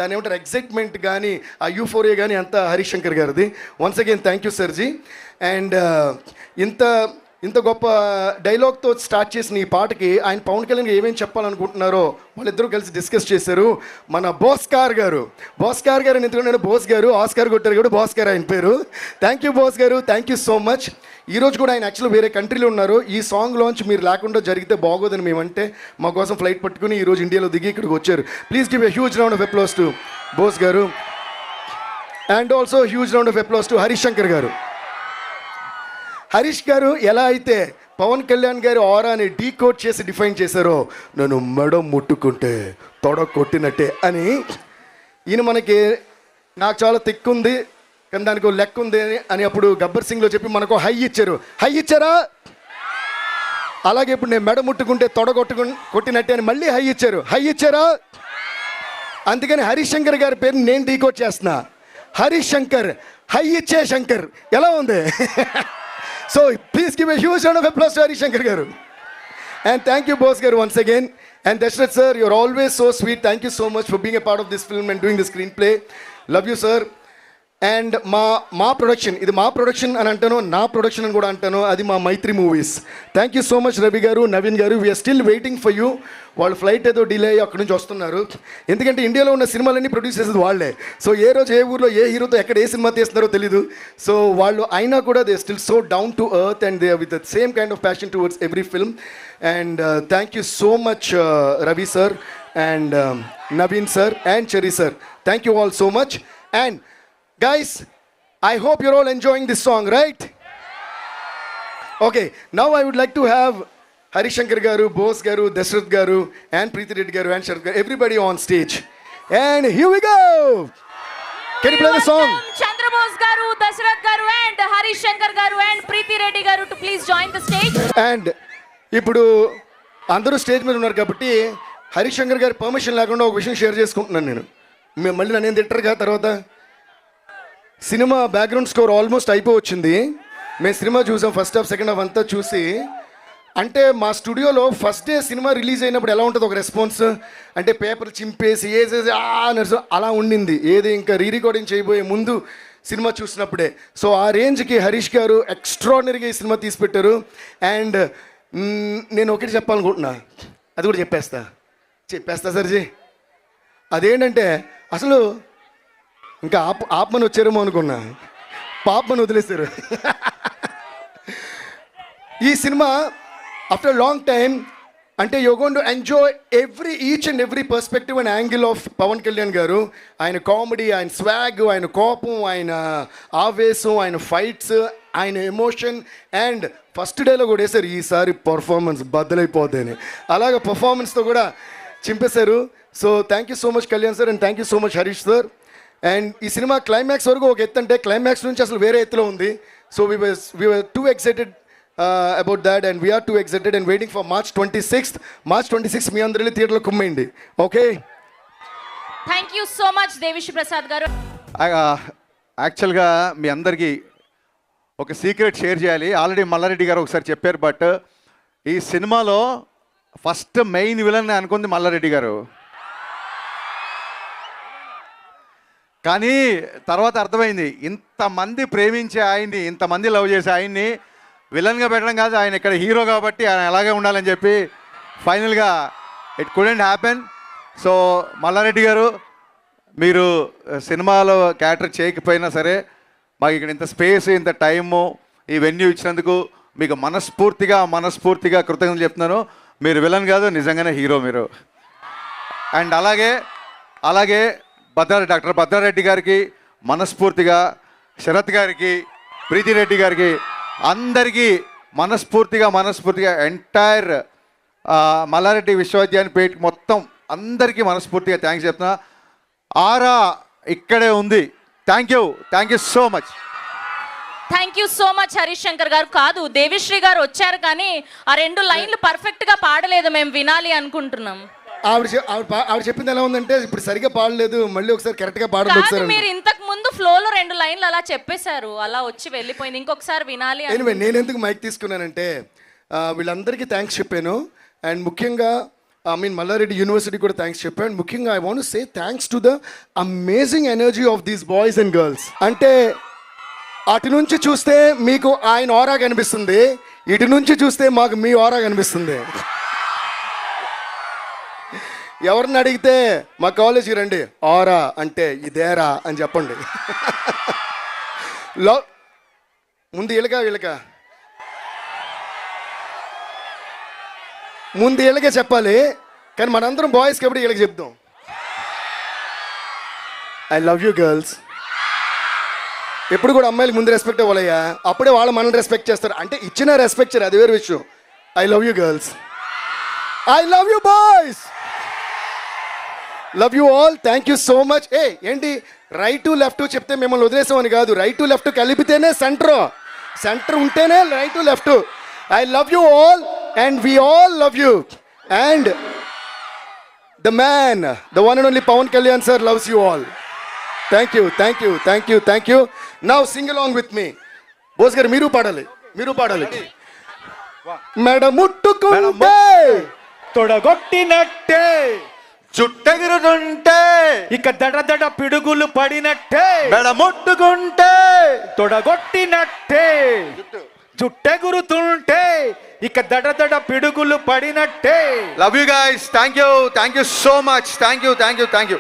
దాని ఏమంటారు ఎగ్జైట్మెంట్ కానీ ఆ యూఫోరియా కానీ అంతా హరీష్ శంకర్ గారిది. Once again thank you సర్జీ. And ఇంత గొప్ప డైలాగ్తో స్టార్ట్ చేసిన ఈ పాటకి ఆయన పవన్ కళ్యాణ్ ఏమేమి చెప్పాలనుకుంటున్నారో వాళ్ళిద్దరూ కలిసి డిస్కస్ చేశారు. మన భాస్కర్ గారు అని ఎందుకంటే నేను బోస్ గారు ఆస్కార్ కొట్టారు కూడా భాస్కర్ ఆయన పేరు. థ్యాంక్ యూ బోస్ గారు, థ్యాంక్ యూ సో మచ్. ఈరోజు కూడా ఆయన యాక్చువల్లీ వేరే కంట్రీలో ఉన్నారు. ఈ సాంగ్ లాంచ్ మీరు లేకుండా జరిగితే బాగోదని మేమంటే మా కోసం ఫ్లైట్ పట్టుకుని ఈరోజు ఇండియాలో దిగి ఇక్కడికి వచ్చారు. Please give a huge round of applause to Bose గారు and also huge round of applause to Harish Shankar గారు. హరీష్ గారు ఎలా అయితే పవన్ కళ్యాణ్ గారి ఆరాని డీకోడ్ చేసి డిఫైన్ చేశారో, నన్ను మెడ ముట్టుకుంటే తొడ కొట్టినట్టే అని, ఈయన మనకి నాకు చాలా తిక్కుంది కానీ దానికి లెక్క ఉంది అని అప్పుడు గబ్బర్ సింగ్లో చెప్పి మనకు హై ఇచ్చారు. హై ఇచ్చారా? అలాగే ఇప్పుడు నేను మెడ ముట్టుకుంటే తొడ కొట్టినట్టే అని మళ్ళీ హై ఇచ్చారు. హై ఇచ్చారా? అందుకని హరీష్ శంకర్ గారి పేరు నేను డీకోడ్ చేస్తున్నా. హరీష్ శంకర్, హై ఇచ్చే శంకర్. ఎలా ఉంది? So please give a huge round of applause to Harish Shankar garu. And thank you boss garu once again. And Dashrath sir, you're always so sweet. Thank you so much for being a part of this film and doing the screenplay. Love you sir. And మా production, ఇది మా production అని అంటాను, నా production అని కూడా అంటాను, అది మా Mythri movies. Thank you so much Ravi గారు, నవీన్ గారు. We're still waiting for you. వాళ్ళు ఫ్లైట్ ఏదో డిలే అయ్యి అక్కడి నుంచి వస్తున్నారు. ఎందుకంటే ఇండియాలో ఉన్న సినిమాలన్నీ ప్రొడ్యూస్ చేసేది వాళ్ళే. సో ఏ రోజు ఏ ఊర్లో ఏ హీరోతో ఎక్కడ ఏ సినిమా తీస్తున్నారో తెలీదు. సో వాళ్ళు అయినా కూడా they still so down to earth and they with the same kind of passion towards every film. And thank you so much Ravi sir and Naveen sir and cherry sir. Thank you all so much. And guys, I hope you're all enjoying this song, right? Okay, now I would like to have Harish Shankar garu, Bose garu, Dashrath garu and Preeti Reddy garu and Sharath garu, everybody on stage. And here we go. Can you play the song? Chandra Bose garu, Dashrath garu and Harish Shankar garu and Preeti Reddy garu to please join the stage. And ఇప్పుడు అందరూ stage మీద ఉన్నారు కాబట్టి హరీష్ శంకర్ గారి permission లేకుండా ఒక విషయం share చేసుకుంటున్నాను నేను. మళ్ళీ నన్ను తింటారుగా తర్వాత. సినిమా బ్యాక్గ్రౌండ్ స్కోర్ ఆల్మోస్ట్ అయిపోవచ్చింది. మేము సినిమా చూసాం, ఫస్ట్ హాఫ్ సెకండ్ హాఫ్ అంతా చూసి. అంటే మా స్టూడియోలో ఫస్ట్ డే సినిమా రిలీజ్ అయినప్పుడు ఎలా ఉంటుంది ఒక రెస్పాన్స్ అంటే పేపర్ చింపేసి వేసేసి నర్సు అలా ఉండింది. ఏది ఇంకా రీ రికార్డింగ్ చేయబోయే ముందు సినిమా చూసినప్పుడే. సో ఆ రేంజ్కి హరీష్ గారు ఎక్స్ట్రాడినరీగా ఈ సినిమా తీసి పెట్టారు. అండ్ నేను ఒకటి చెప్పాలనుకుంటున్నా, అది కూడా చెప్పేస్తా సర్జీ. అదేంటంటే అసలు ఇంకా ఆపమని వచ్చారేమో అనుకున్నా, పాపమని వదిలేశారు. ఈ సినిమా ఆఫ్టర్ లాంగ్ టైమ్ అంటే you going to enjoy each and every perspective and angle of Pawan Kalyan garu. ఆయన కామెడీ, ఆయన స్వాగ్, ఆయన కోపం, ఆయన ఆవేశం, ఆయన ఫైట్స్, ఆయన ఎమోషన్. అండ్ ఫస్ట్ డేలో కూడా వేశారు ఈసారి పర్ఫార్మెన్స్ బద్దలైపోద్దని. అలాగే పర్ఫార్మెన్స్తో కూడా చింపేశారు. So thank you so much Kalyan sir and thank you so much Harish sir. And ఈ సినిమా క్లైమాక్స్ వరకు ఒక ఎత్తు అంటే క్లైమాక్స్ నుంచి అసలు వేరే ఎత్తులో ఉంది. So we were too excited about that and we are too excited and waiting for March 26th. March 26th మీ అందరూ థియేటర్లో కుమ్మేయండి. Okay, thank you so much Devisri Prasad గారు. యాక్చువల్గా మీ అందరికీ ఒక సీక్రెట్ షేర్ చేయాలి. ఆల్రెడీ మల్లారెడ్డి గారు ఒకసారి చెప్పారు. బట్ ఈ సినిమాలో ఫస్ట్ మెయిన్ విలన్ అనుకుంది మల్లారెడ్డి గారు. కానీ తర్వాత అర్థమైంది, ఇంతమంది ప్రేమించే ఆయన్ని, ఇంతమంది లవ్ చేసే ఆయన్ని విలన్గా పెట్టడం కాదు, ఆయన ఇక్కడ హీరో కాబట్టి ఆయన అలాగే ఉండాలని చెప్పి ఫైనల్గా it couldn't happen. So Mallareddy garu, మీరు సినిమాలో క్యారెక్టర్ చేయకపోయినా సరే మాకు ఇక్కడ ఇంత స్పేస్, ఇంత టైము, ఈ వెన్యూ ఇచ్చినందుకు మీకు మనస్ఫూర్తిగా కృతజ్ఞతలు చెప్తున్నాను. మీరు విలన్ కాదు, నిజంగానే హీరో మీరు. అండ్ అలాగే డాక్టర్ భద్రారెడ్డి గారికి మనస్ఫూర్తిగా, శరత్ గారికి, ప్రీతి రెడ్డి గారికి, అందరికీ మనస్ఫూర్తిగా ఎంటైర్ మల్లారెడ్డి విశ్వవిద్యాలయం పేట మొత్తం అందరికీ మనస్ఫూర్తిగా థ్యాంక్స్ చెప్తున్నా. ఆరా ఇక్కడే ఉంది. Thank you so much. Thank you so much Harish Shankar గారు. కాదు, దేవిశ్రీ గారు వచ్చారు కానీ ఆ 2 లైన్లు పర్ఫెక్ట్గా పాడలేదు, మేము వినాలి అనుకుంటున్నాం. ఆవిడ చెప్పింది ఎలా ఉందంటే ఇప్పుడు సరిగా పాడలేదు, మళ్ళీ ఒకసారి కరెక్ట్గా పాడండి ఒకసారి. మీరు ఇంతకు ముందు ఫ్లోలో 2 లైన్లు అలా చెప్పేశారు, అలా వచ్చి వెళ్ళిపోయింది, ఇంకొకసారి వినాలి. ఎనివే నేను ఎందుకు మైక్ తీసుకున్నానంటే వీళ్ళందరికీ థ్యాంక్స్ చెప్పాను. అండ్ ముఖ్యంగా మల్లారెడ్డి యూనివర్సిటీ కూడా థ్యాంక్స్ చెప్పాను. అండ్ ముఖ్యంగా I want to say thanks to the amazing energy of these boys and girls. అంటే అటు నుంచి చూస్తే మీకు ఆయన ఆరా కనిపిస్తుంది, ఇటు నుంచి చూస్తే మాకు మీ ఆరా కనిపిస్తుంది. ఎవరిని అడిగితే మా కాలేజీకి రండి, ఆరా అంటే ఇదేరా అని చెప్పండి. ముందు వీళ్ళక ముందు వీళ్ళకే చెప్పాలి, కానీ మనందరం బాయ్స్ కాబట్టి వీళ్ళకి చెప్దాం. I love you girls. ఎప్పుడు కూడా అమ్మాయిలకు ముందు రెస్పెక్ట్ ఇవ్వాలయ్యా, అప్పుడే వాళ్ళు మనల్ని రెస్పెక్ట్ చేస్తారు. అంటే ఇచ్చిన రెస్పెక్ట్ అది వేరే విషయం. I love you girls. I love you boys. Love you all. Thank you so much. ఏంటి రైట్ లెఫ్ట్ చెప్తే మిమ్మల్ని వదిలేసామని కాదు, రైట్ లెఫ్ట్ కలిపితేనే సెంటర్ ఉంటేనే right left. I love you all and we all love you. And the man, the one and only Pawan Kalyan sir loves you all. Thank you, thank you, thank you, thank you. Now sing along with me. Bose గారు మీరు పాడాలి. మెడ ముట్టుకుంటే తొడగొట్టినట్టే, చుట్టెగురుతుంటే ఇక దడ పిడుగులు పడినట్టే, మెడ ముట్టుకుంటే తొడగొట్టినట్టే, చుట్టెగురుతుంటే ఇక దడ పిడుగులు పడినట్టే. Love you guys. Thank you so much. Thank you.